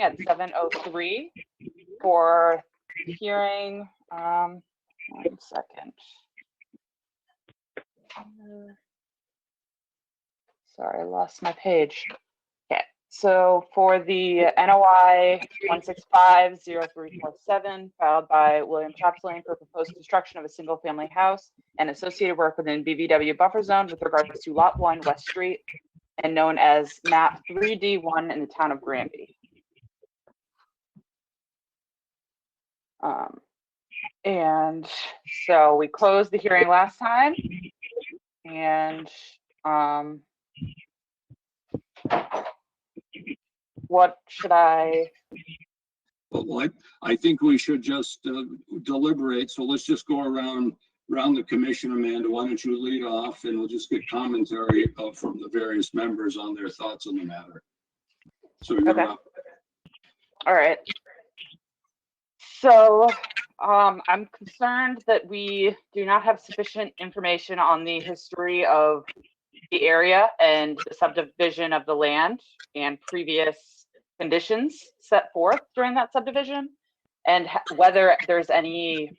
at 7:03 for hearing. 1 second. Sorry, I lost my page. Okay, so for the NOI 1650347 filed by William Chapsling for proposed construction of a single-family house and associated work within BVW buffer zone with regards to Lot 1 West Street and known as Map 3D1 in the town of Granby. And so we closed the hearing last time, and what should I? Well, I think we should just deliberate. So let's just go around the commission. Amanda, why don't you lead off, and we'll just get commentary from the various members on their thoughts on the matter. So you're Okay. up. All right. So I'm concerned that we do not have sufficient information on the history of the area and the subdivision of the land and previous conditions set forth during that subdivision, and whether there's any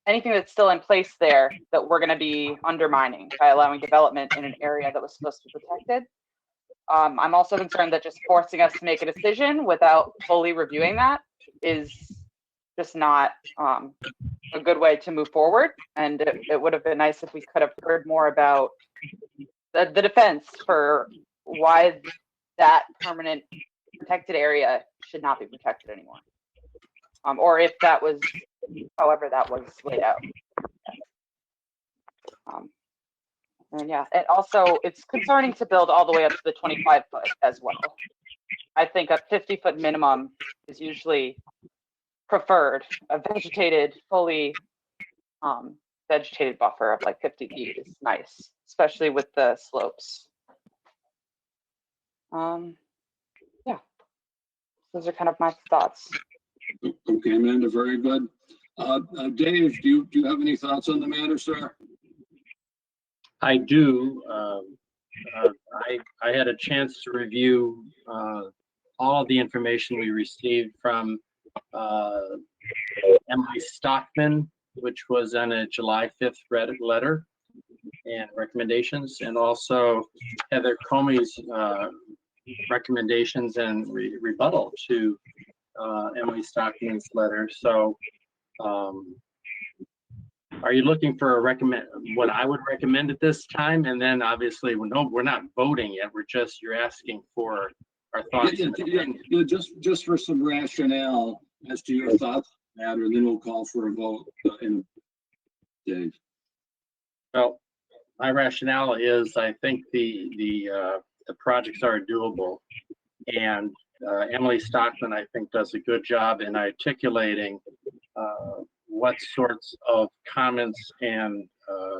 anything that's still in place there that we're going to be undermining by allowing development in an area that was supposed to be protected. I'm also concerned that just forcing us to make a decision without fully reviewing that is just not a good way to move forward. And it would have been nice if we could have heard more about the defense for why that permanent protected area should not be protected anymore. Or if that was, however that was laid out. And yeah, and also it's concerning to build all the way up to the 25 foot as well. I think a 50-foot minimum is usually preferred. A vegetated, fully vegetated buffer of like 50 feet is nice, especially with the slopes. Yeah, those are kind of my thoughts. Okay, Amanda, very good. Dave, do you have any thoughts on the matter, sir? I do. I had a chance to review all of the information we received from Emily Stockman, which was on a July 5th Reddit letter and recommendations, and also Heather Comey's recommendations and rebuttal to Emily Stockman's letter. So are you looking for a what I would recommend at this time? And then obviously, we're not voting yet. You're asking for our thoughts. Yeah, just for some rationale as to your thoughts on that, and then we'll call for a vote Dave. Well, my rationale is I think the projects are doable, and Emily Stockman, I think, does a good job in articulating what sorts of comments and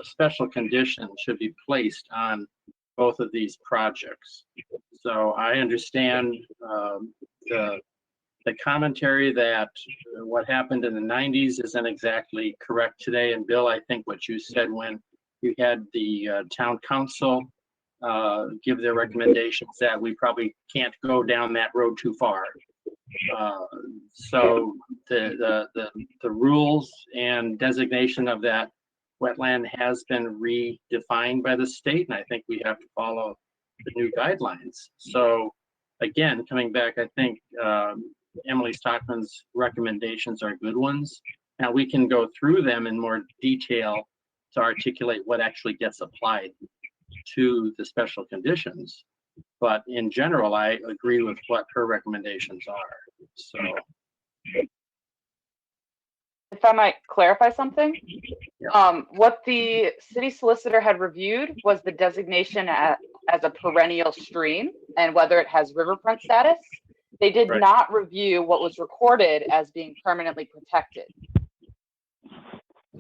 special conditions should be placed on both of these projects. So I understand the commentary that what happened in the 90s isn't exactly correct today. And Bill, I think what you said when you had the town council give their recommendations that we probably can't go down that road too far. So the rules and designation of that wetland has been redefined by the state, and I think we have to follow the new guidelines. So again, coming back, I think Emily Stockman's recommendations are good ones. Now we can go through them in more detail to articulate what actually gets applied to the special conditions. But in general, I agree with what her recommendations are. So, if I might clarify something, yeah. What the city solicitor had reviewed was the designation as a perennial stream and whether it has riverfront status. They did Right. not review what was recorded as being permanently protected.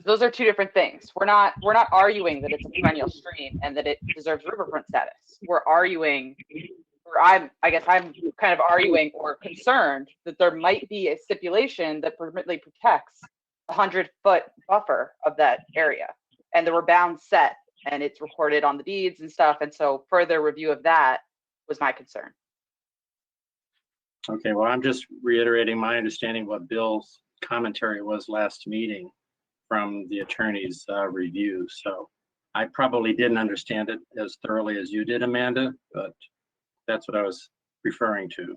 Those are two different things. We're not arguing that it's a perennial stream and that it deserves riverfront status. We're arguing, or I guess I'm kind of arguing or concerned that there might be a stipulation that permanently protects a 100-foot buffer of that area, and there were bounds set, and it's recorded on the deeds and stuff. And so further review of that was my concern. Okay, well, I'm just reiterating my understanding what Bill's commentary was last meeting from the attorney's review. So I probably didn't understand it as thoroughly as you did, Amanda, but that's what I was referring to.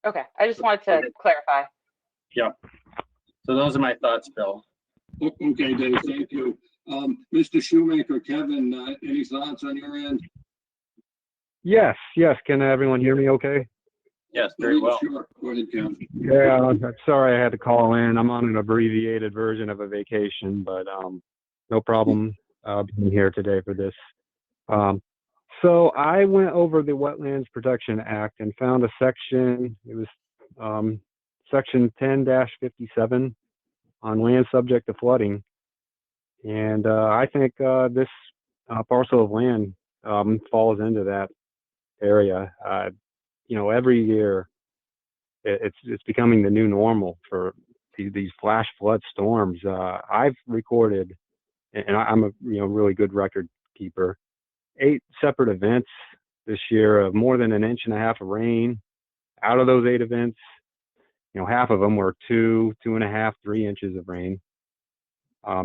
Okay, I just wanted to clarify. Yep. So those are my thoughts, Bill. Okay, Dave, thank you. Mr. Shoemaker, Kevin, any thoughts on your end? Yes, yes. Can everyone hear me okay? Yes, very well. Sure. Go ahead, Kevin. Yeah, I'm sorry I had to call in. I'm on an abbreviated version of a vacation, but no problem being here today for this. So I went over the Wetlands Protection Act and found a section, it was section 10-57 on land subject to flooding. And I think this parcel of land falls into that area. You know, every year it's becoming the new normal for these flash flood storms. I've recorded, and I'm a really good record keeper, 8 separate events this year of more than 1.5 inches of rain. Out of those 8 events, half of them were 2, 2.5, 3 inches of rain.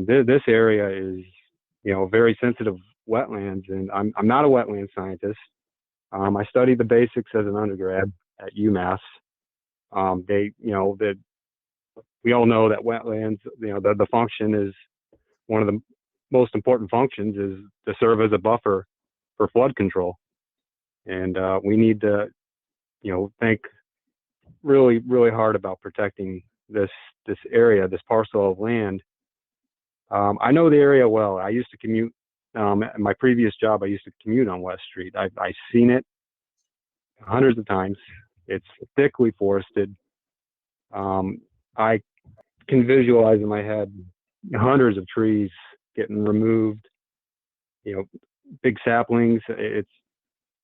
This area is, very sensitive wetlands, and I'm not a wetland scientist. I studied the basics as an undergrad at UMass. We all know that wetlands, the function is one of the most important functions is to serve as a buffer for flood control. And we need to, think really, really hard about protecting this area, this parcel of land. I know the area well. I used to commute, at my previous job, I used to commute on West Street. I've seen it hundreds of times. It's thickly forested. I can visualize in my head hundreds of trees getting removed, big saplings. It's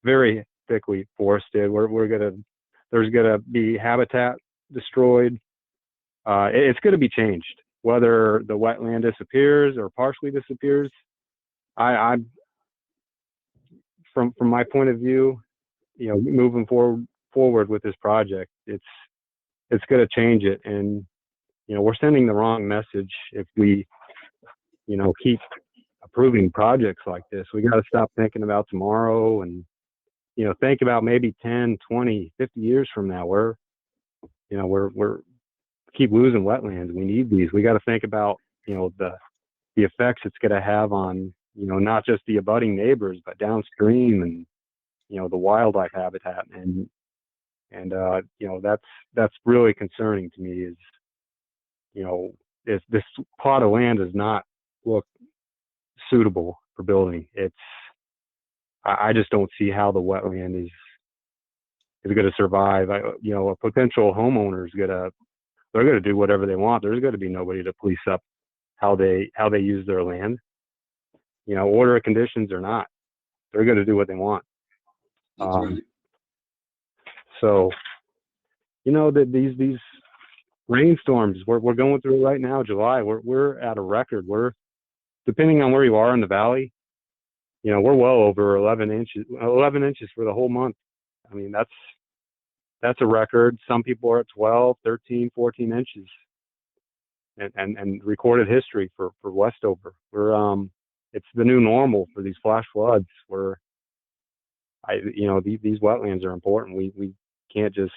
very thickly forested. There's gonna be habitat destroyed. It's gonna be changed, whether the wetland disappears or partially disappears. I'm from my point of view, moving forward with this project, it's gonna change it, and we're sending the wrong message if we, keep approving projects like this. We got to stop thinking about tomorrow and, think about maybe 10, 20, 50 years from now. We're keep losing wetlands. We need these. We got to think about, the effects it's going to have on, not just the abutting neighbors, but downstream and, the wildlife habitat. And that's really concerning to me is, this plot of land does not look suitable for building. I just don't see how the wetland is going to survive. A potential homeowner is they're going to do whatever they want. There's going to be nobody to police up how they use their land. Order of conditions or not, they're going to do what they want. That's right. So, that these rainstorms we're going through right now, July, we're at a record. We're, depending on where you are in the valley, we're well over 11 inches for the whole month. I mean, that's a record. Some people are at 12, 13, 14 inches and recorded history for Westover. It's the new normal for these flash floods where these wetlands are important. We can't just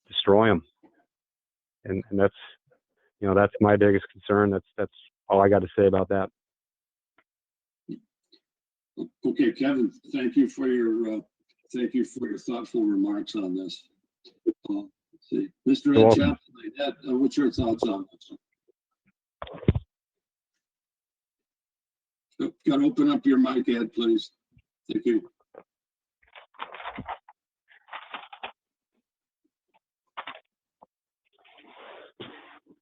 destroy them. And that's, that's my biggest concern. That's all I got to say about that. Okay, Kevin, thank you for your thoughtful remarks on this. Let's see, Mr. Ed Chapman, what's your thoughts on this? Got to open up your mic, Ed, please. Thank you.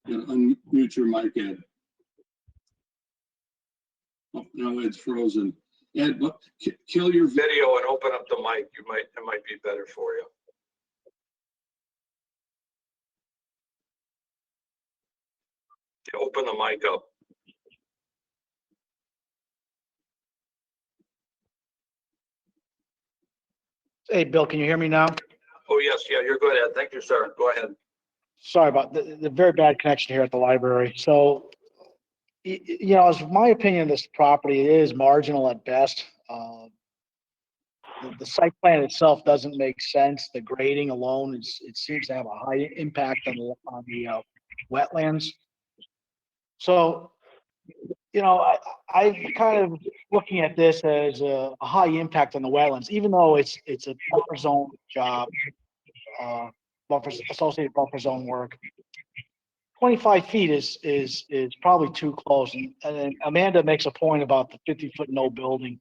Got to unmute your mic, Ed. Oh, now Ed's frozen. Ed, kill your video and open up the mic. It might be better for you. Open the mic up. Hey, Bill, can you hear me now? Oh, yes, yeah, you're good, Ed. Thank you, sir. Go ahead. Sorry about the very bad connection here at the library. So, you know, as my opinion, this property is marginal at best. The site plan itself doesn't make sense. The grading alone it seems to have a high impact on the wetlands. So, you know, I kind of looking at this as a high impact on the wetlands, even though it's a buffer zone job, associated buffer zone work. 25 feet is probably too close. And then Amanda makes a point about the 50-foot no building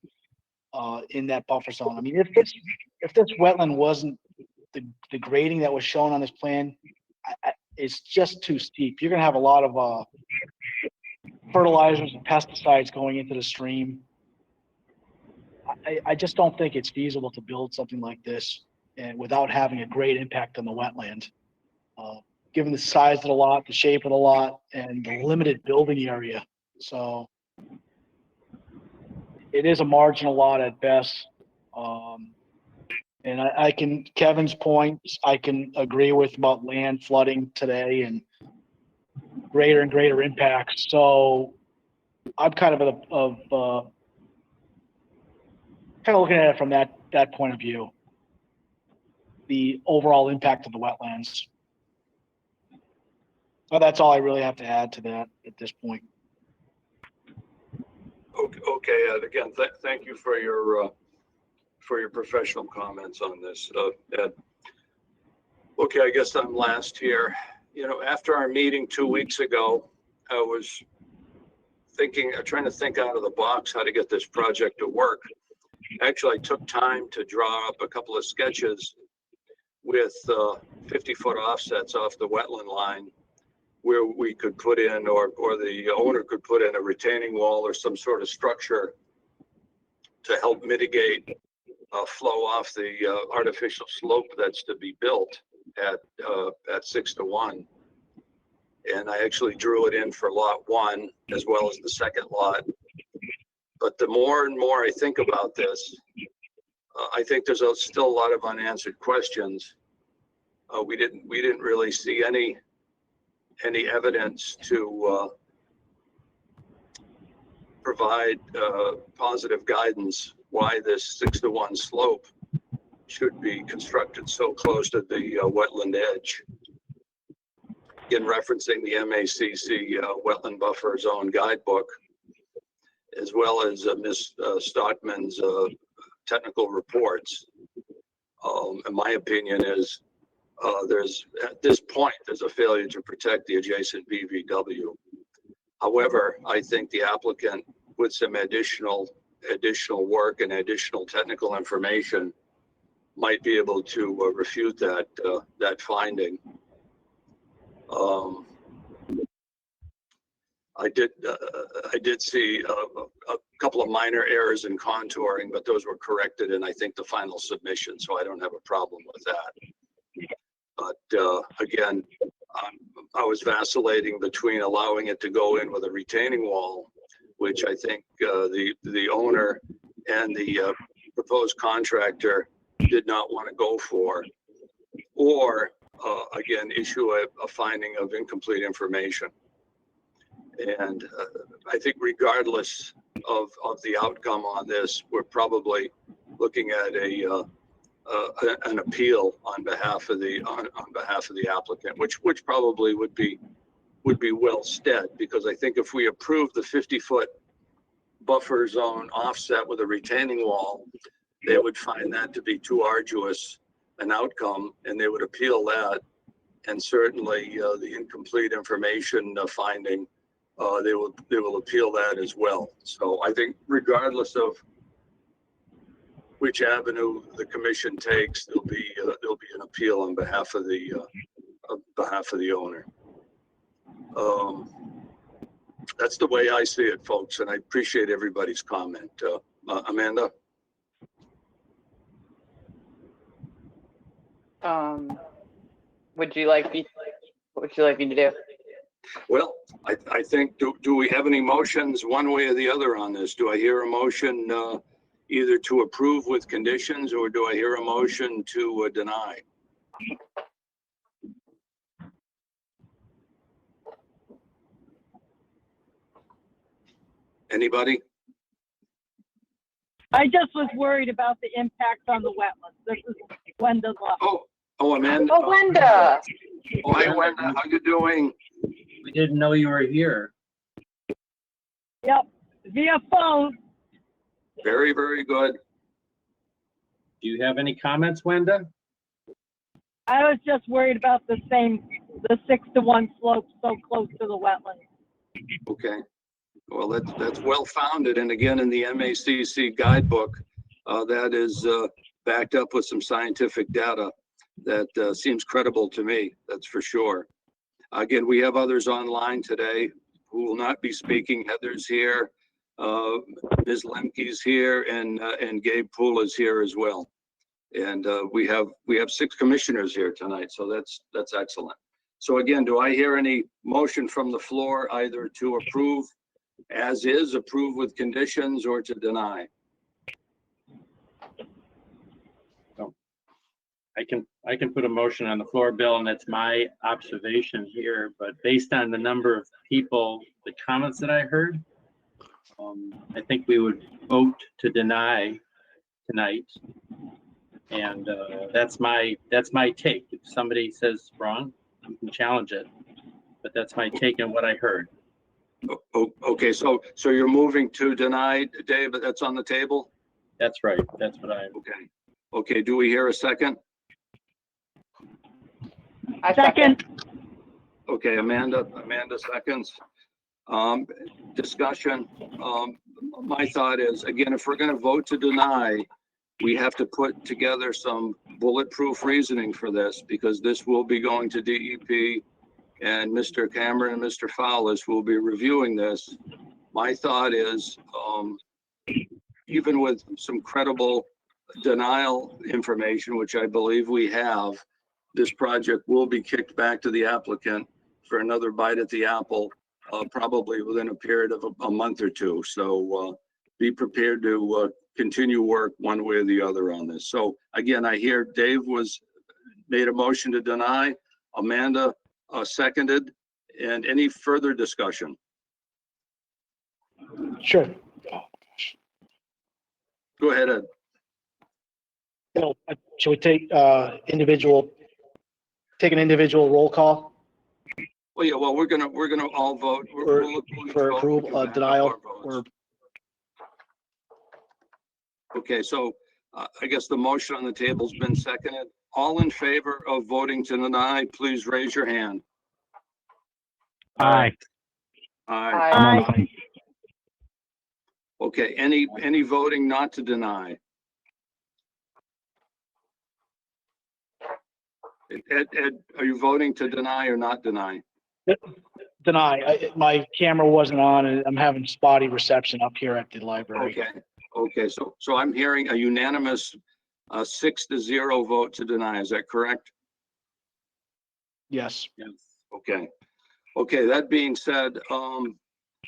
in that buffer zone. I mean, if this wetland wasn't the grading that was shown on this plan, it's just too steep. You're gonna have a lot of fertilizers and pesticides going into the stream. I just don't think it's feasible to build something like this and without having a great impact on the wetland. Given the size of the lot, the shape of the lot, and the limited building area. So it is a marginal lot at best. And I can, Kevin's points, I can agree with about land flooding today and greater and greater impacts. So I'm kind of kind of looking at it from that point of view, the overall impact of the wetlands. So that's all I really have to add to that at this point. Okay, Ed, again, thank you for your professional comments on this, Ed. Okay, I guess I'm last here. You know, after our meeting 2 weeks ago, I was trying to think out of the box how to get this project to work. Actually, I took time to draw up a couple of sketches with 50-foot offsets off the wetland line where we could put in, or the owner could put in a retaining wall or some sort of structure to help mitigate flow off the artificial slope that's to be built at 6-to-1. And I actually drew it in for lot 1 as well as the second lot. But the more and more I think about this, I think there's still a lot of unanswered questions. We didn't really see any evidence to provide positive guidance why this 6-to-1 slope should be constructed so close to the wetland edge. Again, referencing the MACC Wetland Buffer Zone Guidebook, as well as Ms. Stockman's technical reports. And my opinion is at this point, there's a failure to protect the adjacent BVW. However, I think the applicant, with some additional work and additional technical information, might be able to refute that finding. I did see a couple of minor errors in contouring, but those were corrected in, I think, the final submission, so I don't have a problem with that. But again, I was vacillating between allowing it to go in with a retaining wall, which I think the owner and the proposed contractor did not want to go for, or again, issue a finding of incomplete information. And I think regardless of the outcome on this, we're probably looking at an appeal on behalf of the applicant, which probably would be well stead, because I think if we approve the 50-foot buffer zone offset with a retaining wall, they would find that to be too arduous an outcome, and they would appeal that. And certainly the incomplete information finding, they will appeal that as well. So I think regardless of which avenue the commission takes, there'll be an appeal on behalf of the owner. That's the way I see it, folks, and I appreciate everybody's comment. Amanda? What would you like me to do? Well, I think, do we have any motions one way or the other on this? Do I hear a motion either to approve with conditions, or do I hear a motion to deny? Anybody? I just was worried about the impact on the wetlands. This is Wenda's law. Oh, Amanda. Oh, Wenda. Oh, hi, Wenda. How you doing? We didn't know you were here. Yep, via phone. Very, very good. Do you have any comments, Wenda? I was just worried about the 6-to-1 slope so close to the wetlands. Okay. Well, that's well founded. And again, in the MACC guidebook, that is backed up with some scientific data that seems credible to me. That's for sure. Again, we have others online today who will not be speaking. Heather's here, Ms. Lemke's here, and Gabe Poole is here as well. And we have 6 commissioners here tonight, so that's excellent. So again, do I hear any motion from the floor either to approve as is, approve with conditions, or to deny? I can put a motion on the floor, Bill, and it's my observation here, but based on the number of people, the comments that I heard, I think we would vote to deny tonight. And that's my take. If somebody says wrong, you can challenge it, but that's my take on what I heard. Okay, so you're moving to deny, Dave, that's on the table? That's right. That's what I. Okay, do we hear a second? I Second. Okay, Amanda seconds. Discussion. My thought is, again, if we're going to vote to deny, we have to put together some bulletproof reasoning for this, because this will be going to DEP, and Mr. Cameron and Mr. Fowlis will be reviewing this. My thought is, even with some credible denial information, which I believe we have, this project will be kicked back to the applicant for another bite at the apple, probably within a period of a month or two. So be prepared to continue work one way or the other on this. So again, I hear Dave made a motion to deny, Amanda seconded, and any further discussion? Sure. Go ahead, Ed. Shall we take an individual roll call Well, yeah, well, we're gonna all vote. for approval, denial, or? Okay, so I guess the motion on the table's been seconded. All in favor of voting to deny, please raise your hand. Aye. Aye. Aye. Okay, any voting not to deny? Ed, are you voting to deny or not deny? Deny. My camera wasn't on, and I'm having spotty reception up here at the library. Okay, so I'm hearing a unanimous 6-0 vote to deny. Is that correct? Yes. Okay, that being said,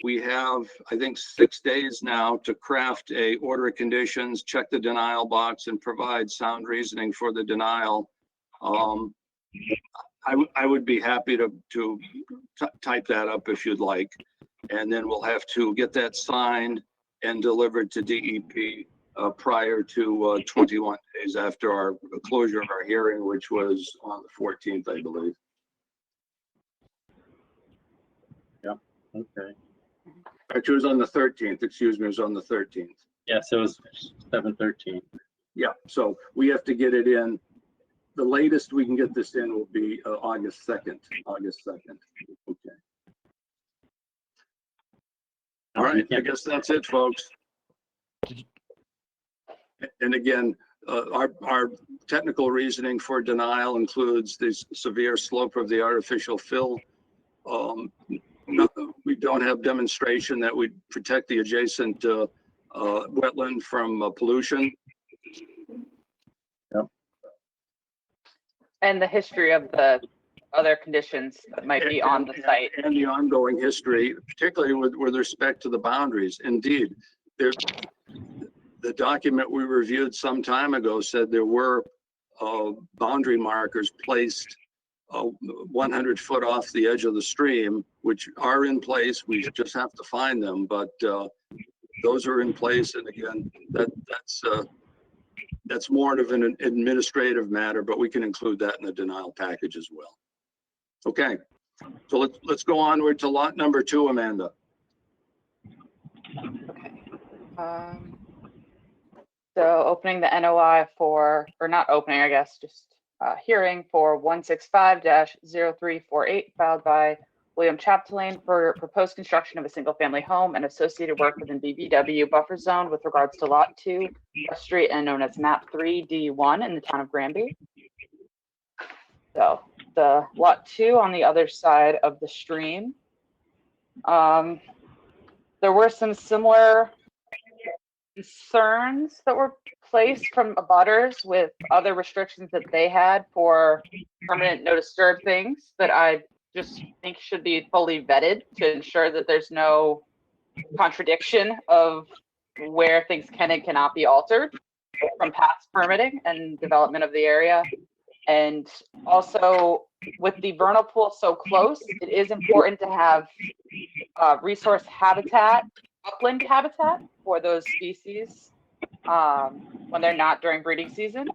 we have, I think, 6 days now to craft a order of conditions, check the denial box, and provide sound reasoning for the denial. I would be happy to type that up if you'd like, and then we'll have to get that signed and delivered to DEP prior to 21 days after our closure of our hearing, which was on the 14th, I believe. Okay. Actually, it was on the 13th. Excuse me, it was on the 13th. Yes, it was 7/13. Yeah, so we have to get it in. The latest we can get this in will be August 2nd. Okay. All right, I guess that's it, folks. And again, our technical reasoning for denial includes the severe slope of the artificial fill. We don't have demonstration that we protect the adjacent wetland from pollution. And the history of the other conditions that might be on the site. And the ongoing history, particularly with respect to the boundaries. Indeed, the document we reviewed some time ago said there were boundary markers placed 100 foot off the edge of the stream, which are in place. We just have to find them, but those are in place. And again, that's more of an administrative matter, but we can include that in the denial package as well. Okay, so let's go onward to lot number 2, Amanda. Okay. So opening the NOI for, or not opening, I guess, just hearing for 165-0348 filed by William Chaptelaine for proposed construction of a single family home and associated work within BBW buffer zone with regards to lot 2, West Street, and known as map 3D1 in the town of Granby. So the lot 2 on the other side of the stream. There were some similar concerns that were placed from abutters with other restrictions that they had for permanent no disturb things that I just think should be fully vetted to ensure that there's no contradiction of where things can and cannot be altered from past permitting and development of the area. And also with the vernal pool so close, it is important to have resource habitat, upland habitat for those species when they're not during breeding season.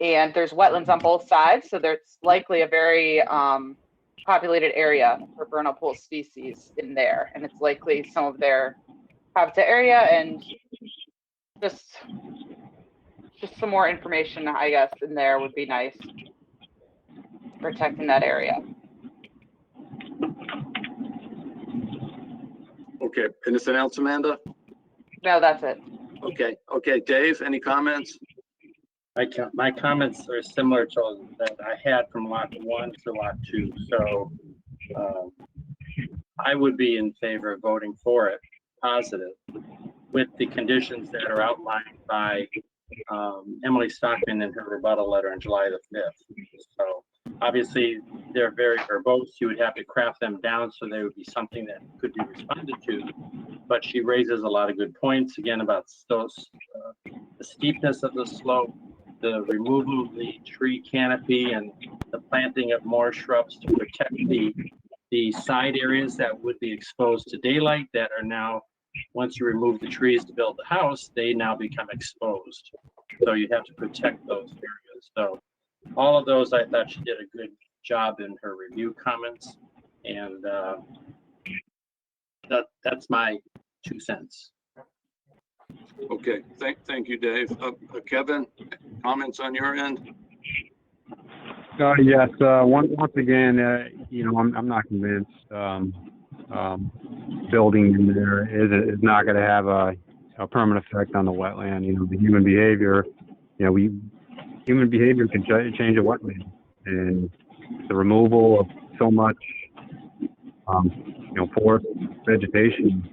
And there's wetlands on both sides, so there's likely a very populated area for vernal pool species in there, and it's likely some of their habitat area, and just some more information, I guess, in there would be nice, protecting that area. Okay, anything else, Amanda? No, that's it. Okay, Dave, any comments? My comments are similar to that I had from lot 1 to lot 2. So I would be in favor of voting for it, positive, with the conditions that are outlined by Emily Stockman in her rebuttal letter on July the 5th. So obviously they're very verbose. You would have to craft them down so they would be something that could be responded to. But she raises a lot of good points, again, about those, the steepness of the slope, the removal of the tree canopy, and the planting of more shrubs to protect the side areas that would be exposed to daylight that are now, once you remove the trees to build the house, they now become exposed. So you have to protect those areas. So all of those, I thought she did a good job in her review comments. And that's my 2 cents. Okay, thank you, Dave. Kevin, comments on your end? Yes. Once again, I'm not convinced building in there is not going to have a permanent effect on the wetland. The human behavior. Human behavior can change a wetland, and the removal of so much, forest vegetation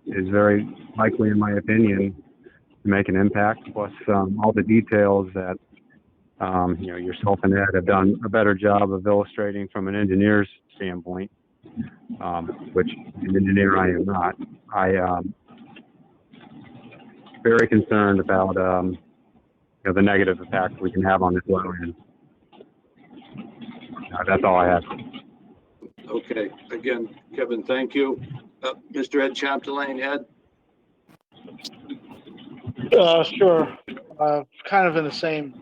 is very likely, in my opinion, to make an impact. Plus, all the details that yourself and Ed have done a better job of illustrating from an engineer's standpoint, which an engineer I am not. I very concerned about the negative impact we can have on this wetland. That's all I have. Okay, again, Kevin, thank you. Mr. Ed Chaptelaine, Ed? Sure. Kind of in the same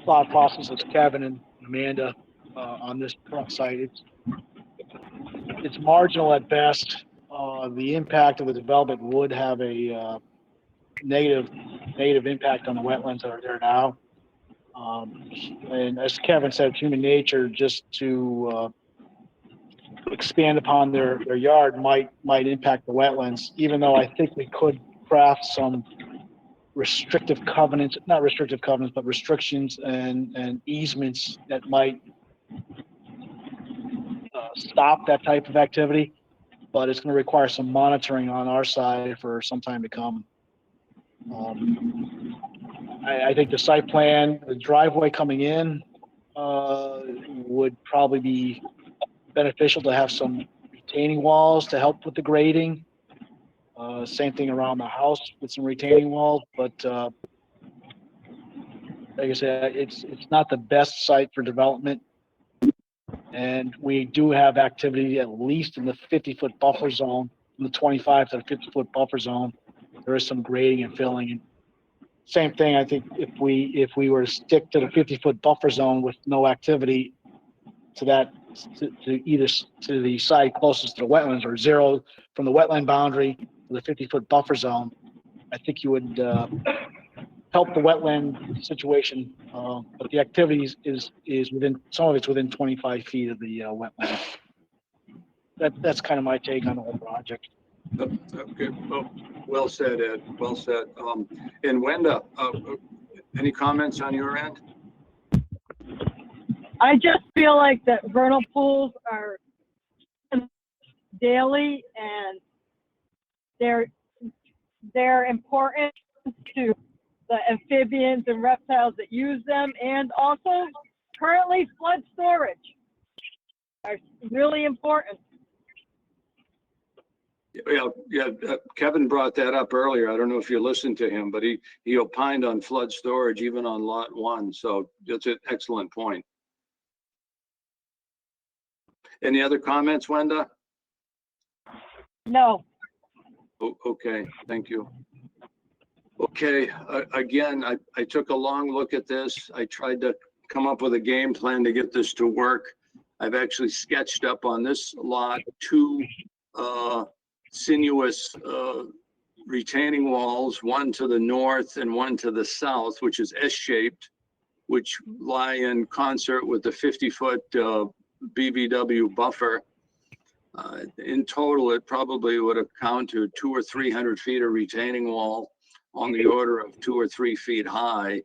thought process as Kevin and Amanda on this front site. It's marginal at best. The impact of the development would have a negative impact on the wetlands that are there now. And as Kevin said, human nature, just to expand upon their yard might impact the wetlands, even though I think we could craft some restrictive covenants, not restrictive covenants, but restrictions and easements that might stop that type of activity. But it's going to require some monitoring on our side for some time to come. I think the site plan, the driveway coming in, would probably be beneficial to have some retaining walls to help with the grading. Same thing around the house with some retaining walls, but like I said, it's not the best site for development. And we do have activity at least in the 50-foot buffer zone, from the 25 to the 50-foot buffer zone. There is some grading and filling. And same thing, I think if we were to stick to the 50-foot buffer zone with no activity to that, to either to the site closest to the wetlands or zero from the wetland boundary to the 50-foot buffer zone, I think you would help the wetland situation. But the activities is within, some of it's within 25 feet of the wetland. That's kind of my take on the whole project. Okay, well said, Ed, well said. And Wenda, any comments on your end? I just feel like that vernal pools are daily and they're important to the amphibians and reptiles that use them, and also currently flood storage are really important. Yeah, Kevin brought that up earlier. I don't know if you listened to him, but he opined on flood storage even on lot 1. So that's an excellent point. Any other comments, Wenda? No. Okay, thank you. Okay, again, I took a long look at this. I tried to come up with a game plan to get this to work. I've actually sketched up on this lot 2 sinuous retaining walls, one to the north and one to the south, which is S-shaped, which lie in concert with the 50-foot BVW buffer. In total, it probably would account to 200 or 300 feet of retaining wall on the order of 2 or 3 feet high,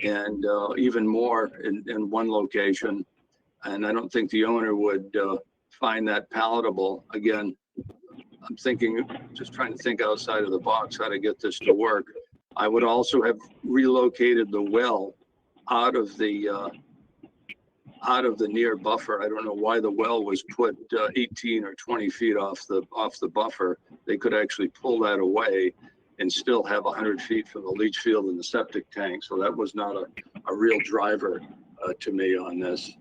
and even more in one location. And I don't think the owner would find that palatable. Again, I'm thinking, just trying to think outside of the box, how to get this to work. I would also have relocated the well out of the near buffer. I don't know why the well was put 18 or 20 feet off the buffer. They could actually pull that away and still have 100 feet from the leach field and the septic tank. So that was not a real driver to me on this.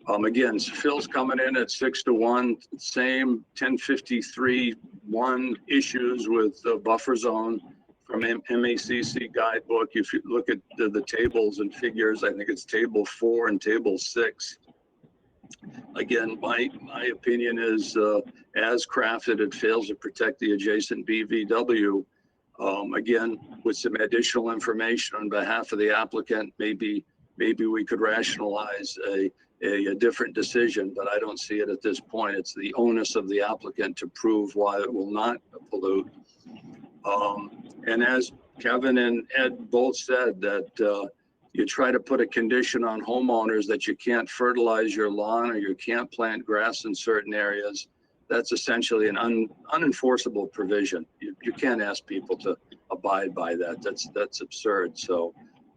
Again, Phil's coming in at 6-1, same 1053-1 issues with the buffer zone from MACC guidebook. If you look at the tables and figures, I think it's table 4 and table 6. Again, my opinion is as crafted, it fails to protect the adjacent BVW. Again, with some additional information on behalf of the applicant, maybe we could rationalize a different decision, but I don't see it at this point. It's the onus of the applicant to prove why it will not pollute. And as Kevin and Ed both said, that you try to put a condition on homeowners that you can't fertilize your lawn or you can't plant grass in certain areas. That's essentially an unenforceable provision. You can't ask people to abide by that. That's absurd. So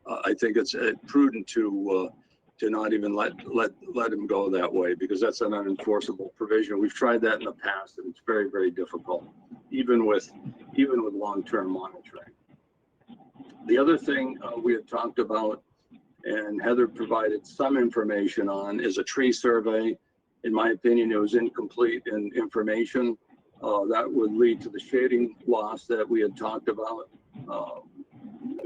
I think it's prudent to not even let him go that way, because that's an unenforceable provision. We've tried that in the past, and it's very, very difficult, even with long-term monitoring. The other thing we had talked about, and Heather provided some information on, is a tree survey. In my opinion, it was incomplete in information. That would lead to the shading loss that we had talked about.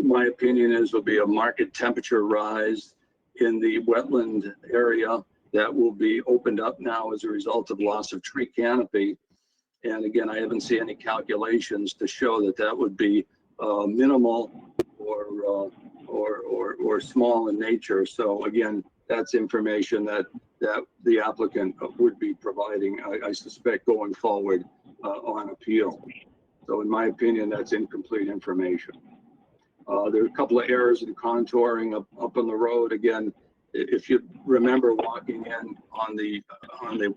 My opinion is there'll be a market temperature rise in the wetland area that will be opened up now as a result of loss of tree canopy. And again, I haven't seen any calculations to show that would be minimal or small in nature. So again, that's information that the applicant would be providing, I suspect, going forward on appeal. So in my opinion, that's incomplete information. There are a couple of errors in contouring up on the road. Again, if you remember walking in on the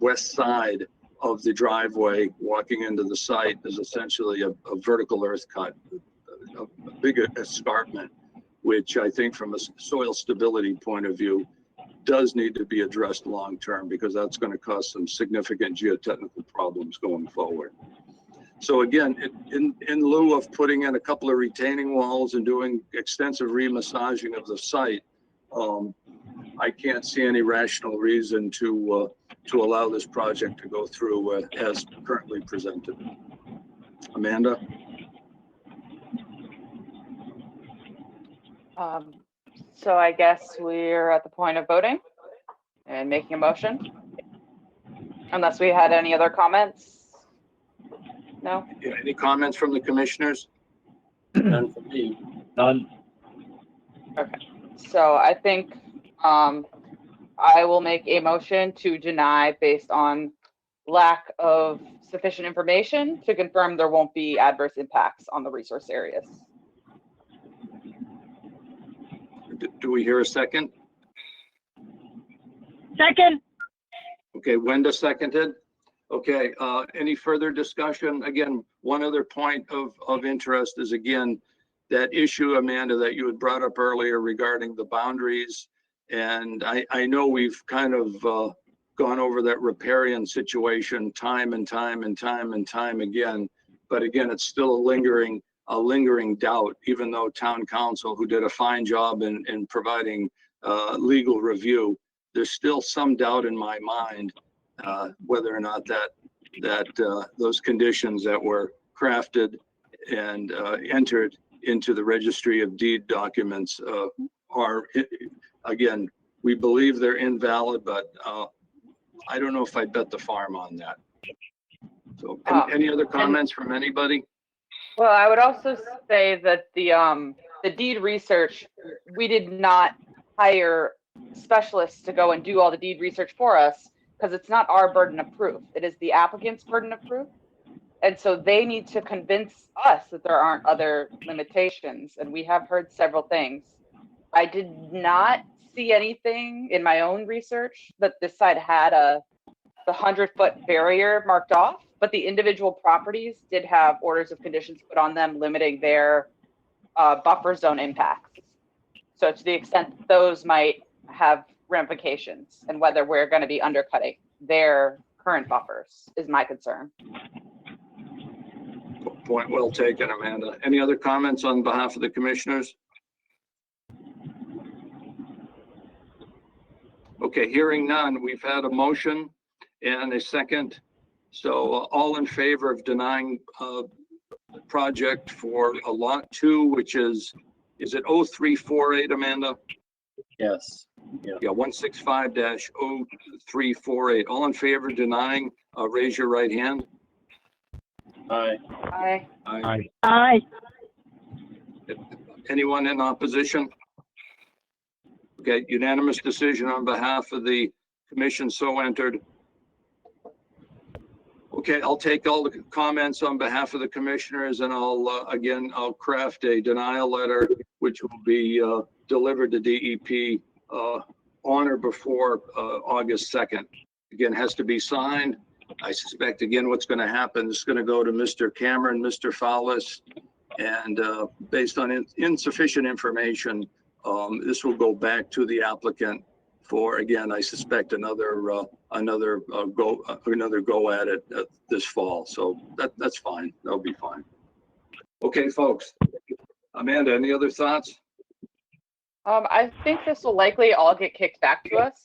west side of the driveway, walking into the site is essentially a vertical earth cut, a big escarpment, which I think from a soil stability point of view does need to be addressed long term, because that's going to cause some significant geotechnical problems going forward. So again, in lieu of putting in a couple of retaining walls and doing extensive remassaging of the site, I can't see any rational reason to allow this project to go through as currently presented. Amanda? So I guess we're at the point of voting and making a motion. Unless we had any other comments? No? Yeah, any comments from the commissioners? None for me. None. So I think I will make a motion to deny based on lack of sufficient information to confirm there won't be adverse impacts on the resource areas. Do we hear a second? Second, Okay, Wenda seconded. Okay, any further discussion? Again, one other point of interest is, again, that issue, Amanda, that you had brought up earlier regarding the boundaries. And I know we've kind of gone over that riparian situation time and time again. But again, it's still a lingering doubt, even though town council, who did a fine job in providing legal review, there's still some doubt in my mind whether or not that those conditions that were crafted and entered into the registry of deed documents are, again, we believe they're invalid, but I don't know if I'd bet the farm on that. So any other comments from anybody? Well, I would also say that the deed research, we did not hire specialists to go and do all the deed research for us because it's not our burden of proof. It is the applicant's burden of proof. And so they need to convince us that there aren't other limitations. And we have heard several things. I did not see anything in my own research that this side had the 100-foot barrier marked off, but the individual properties did have orders of conditions put on them limiting their buffer zone impacts. So to the extent those might have ramifications and whether we're going to be undercutting their current buffers is my concern. Point well taken, Amanda. Any other comments on behalf of the commissioners? Okay, hearing none, we've had a motion and a second. So all in favor of denying the project for a lot 2, which is it 0348, Amanda? Yes. Yeah, 165-0348. All in favor of denying, raise your right hand. Aye. Aye. Aye. aye. Anyone in opposition? Okay, unanimous decision on behalf of the commission so entered. Okay, I'll take all the comments on behalf of the commissioners and I'll craft a denial letter, which will be delivered to DEP on or before August 2nd. Again, has to be signed. I suspect, again, what's going to happen is going to go to Mr. Cameron, Mr. Fowlis, and based on insufficient information, this will go back to the applicant for, again, I suspect another go at it this fall. So that's fine. That'll be fine. Okay, folks. Amanda, any other thoughts? I think this will likely all get kicked back to us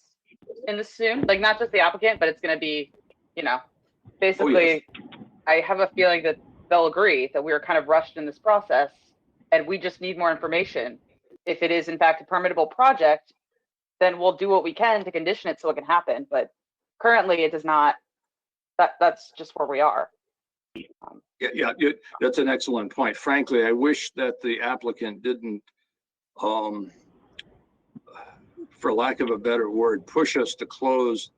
in the soon, like not just the applicant, but it's going to be, basically, Oh, yes. I have a feeling that they'll agree that we were kind of rushed in this process and we just need more information. If it is in fact a permittable project, then we'll do what we can to condition it so it can happen. But currently it does not, that's just where we are. Yeah, that's an excellent point. Frankly, I wish that the applicant didn't, for lack of a better word, push us to close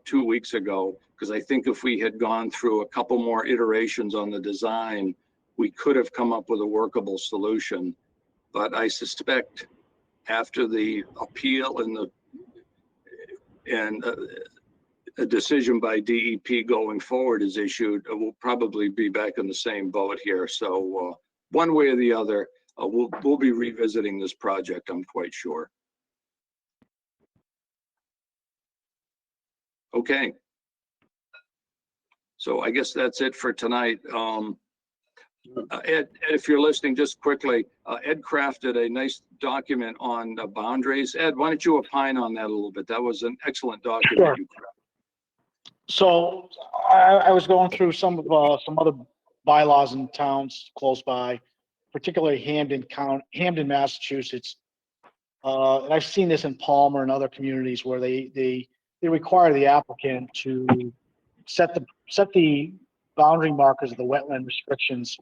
2 weeks ago, because I think if we had gone through a couple more iterations on the design, we could have come up with a workable solution. But I suspect after the appeal and a decision by DEP going forward is issued, we'll probably be back in the same boat here. So one way or the other, we'll be revisiting this project, I'm quite sure. Okay. So I guess that's it for tonight. Ed, if you're listening, just quickly, Ed crafted a nice document on the boundaries. Ed, why don't you opine on that a little bit? That was an excellent document Sure. you crafted. So I was going through some other bylaws in towns close by, particularly Hamden, Massachusetts. And I've seen this in Palmer and other communities where they require the applicant to set the boundary markers of the wetland restrictions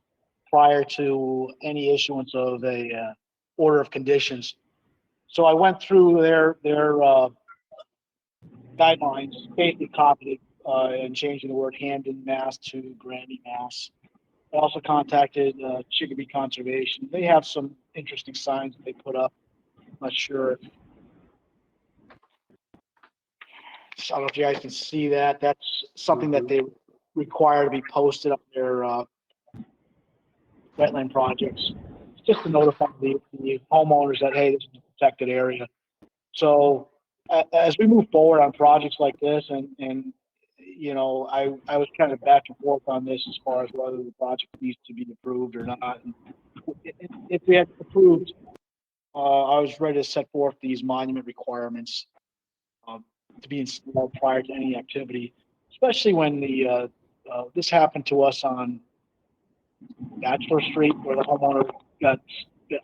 prior to any issuance of a order of conditions. So I went through their guidelines, basically copied it and changing the word Hamden, Mass to Granby, Mass. I also contacted Chicopee Conservation. They have some interesting signs that they put up. I'm not sure. I don't know if you guys can see that. That's something that they require to be posted on their wetland projects, just to notify the homeowners that, hey, this is a protected area. So as we move forward on projects like this, and you know, I was kind of back and forth on this as far as whether the project needs to be approved or not. And if we had approved, I was ready to set forth these monument requirements to be installed prior to any activity, especially when this happened to us on Bachelor Street, where the homeowner got,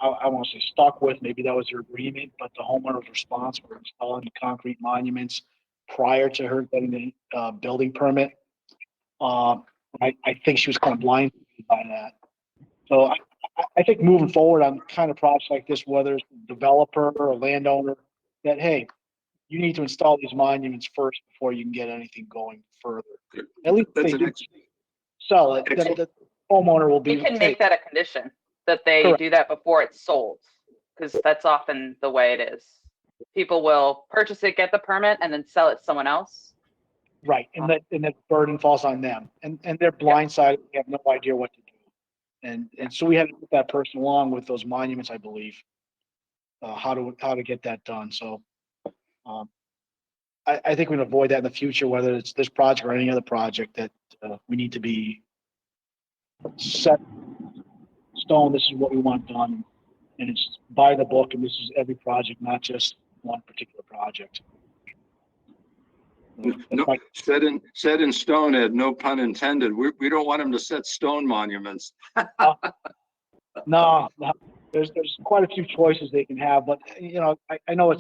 I won't say stuck with, maybe that was their agreement, but the homeowner's response for installing the concrete monuments prior to her getting the building permit. I think she was kind of blinded by that. So I think moving forward on kind of projects like this, whether it's a developer or a landowner, that, hey, you need to install these monuments first before you can get anything going further. At least if they do sell it, then the homeowner will be. We can make that a condition, that they Correct. do that before it's sold, because that's often the way it is. People will purchase it, get the permit, and then sell it to someone else. Right, and that burden falls on them, and they're blindsided, they have no idea what to do. And so we had to put that person along with those monuments, I believe, how to get that done. So I think we can avoid that in the future, whether it's this project or any other project, that we need to be set stone. This is what we want done, and it's by the book, and this is every project, not just one particular project. No, set in stone, Ed, no pun intended. We don't want them to set stone monuments. No, there's quite a few choices they can have, but you know, I know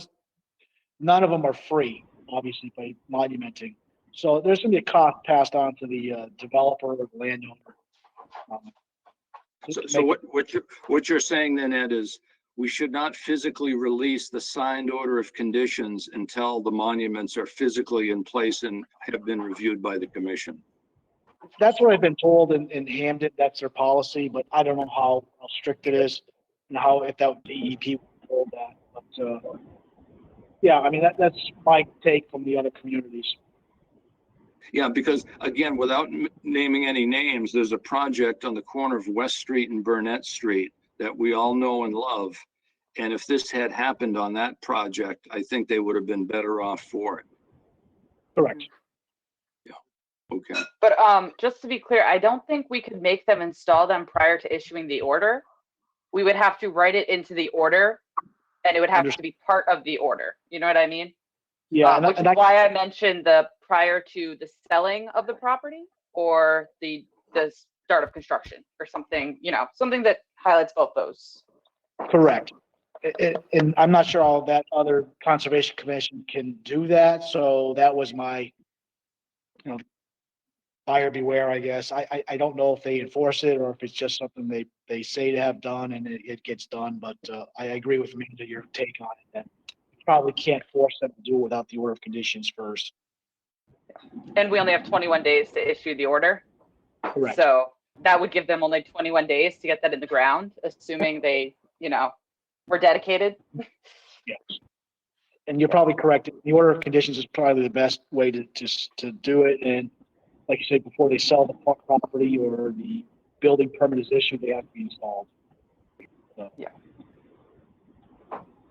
none of them are free, obviously, by monumenting. So there's gonna be a cost passed on to the developer or the landowner. So what you're saying then, Ed, is we should not physically release the signed order of conditions until the monuments are physically in place and have been reviewed by the commission. That's what I've been told in Hamden. That's their policy, but I don't know how strict it is and if that DEP told that. But yeah, I mean that's my take from the other communities. Yeah, because again, without naming any names, there's a project on the corner of West Street and Burnett Street that we all know and love. And if this had happened on that project, I think they would have been better off for it. Correct. Yeah. Okay. But just to be clear, I don't think we could make them install them prior to issuing the order. We would have to write it into the order, and it would have to be part of the order. You know what I mean? Yeah, which is why I mentioned the prior to the selling of the property or the start of construction or something, you know, something that highlights both those. correct. And I'm not sure all that other conservation commission can do that. So that was my, you know, buyer beware, I guess. I don't know if they enforce it or if it's just something they say to have done and it gets done. But I agree with Amanda, your take on it, that you probably can't force them to do it without the order of conditions first. And we only have 21 days to issue the order. Correct. So that would give them only 21 days to get that in the ground, assuming they, you know, were dedicated. Yes. And you're probably correct. The order of conditions is probably the best way to do it. And like you said, before they sell the property or the building permit is issued, they have to be installed. So, yeah.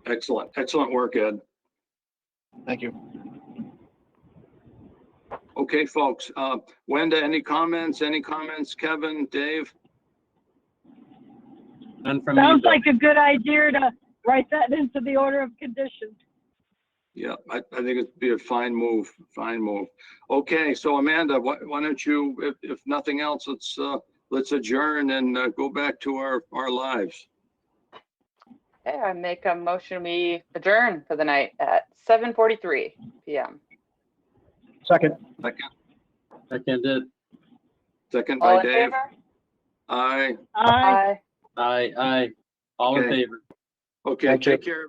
Excellent work, Ed. Thank you. Okay. Okay, folks, Wenda, any comments? Kevin, Dave? None from me, Sounds Bill. like a good idea to write that into the order of conditions. Yeah, I think it'd be a fine move, Okay, so Amanda, why don't you, if nothing else, let's adjourn and go back to our lives. Okay, I make a motion, we adjourn for the night at 7:43 p.m. Second. Seconded. Second All by in Dave. favor? Aye. Aye. Aye. Aye. All in Okay. favor. Okay, Thank you. take care.